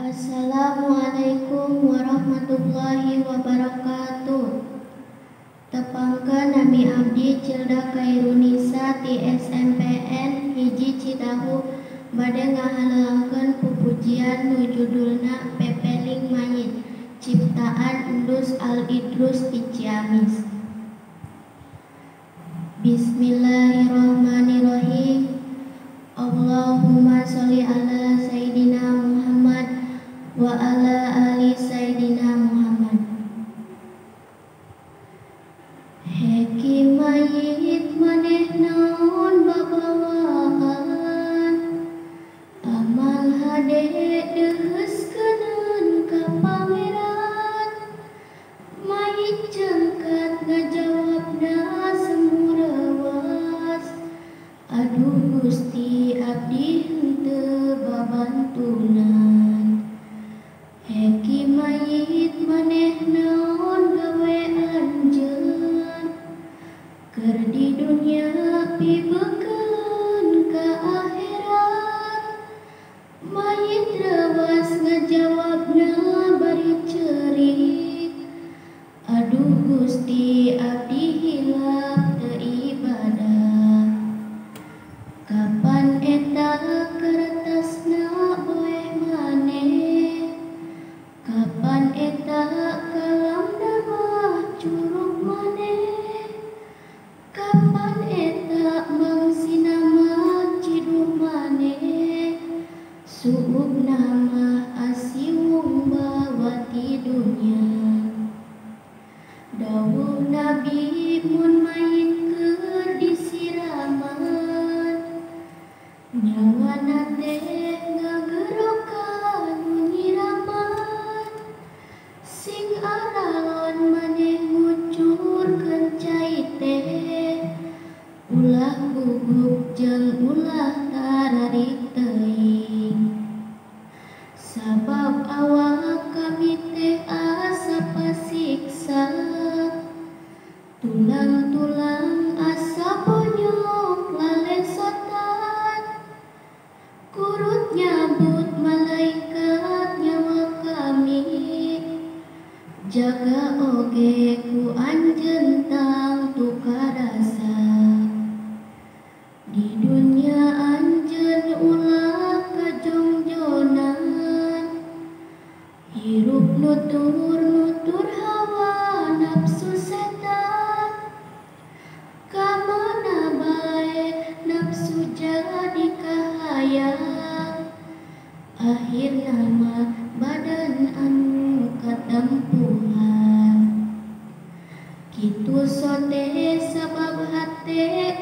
Assalamualaikum warahmatullahi wabarakatuh. Tepangkeun nami abdi Cilda Khairunisa ti SMPN hiji Cidahu bade ngahaleukeun pupujian nu judulna Pepeling Mayit ciptaan Endus Al-Idrus ti Ciamis. Bismillahirrahmanirrahim. Allahumma sholli ala Sayyidina Muhammad wa ala ali Sayyidina Muhammad. Heki mayit maneh naon babawaan, amal hade deuskeun ka pangeran. Mayit cengkat ngajawabna semurawas, aduh Gusti abdi henteu babantunan. Heki mayit maneh naon gawe anjeun, keur di dunya pibeukeun ka akhirat. Mayit rewas ngajawabna bari ceurik, aduh Gusti abdi hilap teu ibadah. Kapan eta kertasna boeh maneh, kapan eta kalamna mah curug maneh, kapan eta mangsina mah ciduh maneh, suupna mah asiwung bawa ti dunya. Dawuh Nabi mun mayit keur disiraman, nyawana teh ngagerokan nyiraman. Sing aralon maneh ngucurkeun cai teh, ulah gugup jeung ulah tararik teuing. Sabab awak kami teh asa pasiksa, tulang-tulang asa bonyok lalesotan. Kurut nyabut malaikat nyawa kami, jaga oge ku anjeun tang tukarasa. Di dunya anjeun ulah kajongjonan, hirup nutur hawa nafsu setan. Kamana bae nafsu jadi kahayang, akhirna mah badan anu katempuhan. Kitu sote sabab hate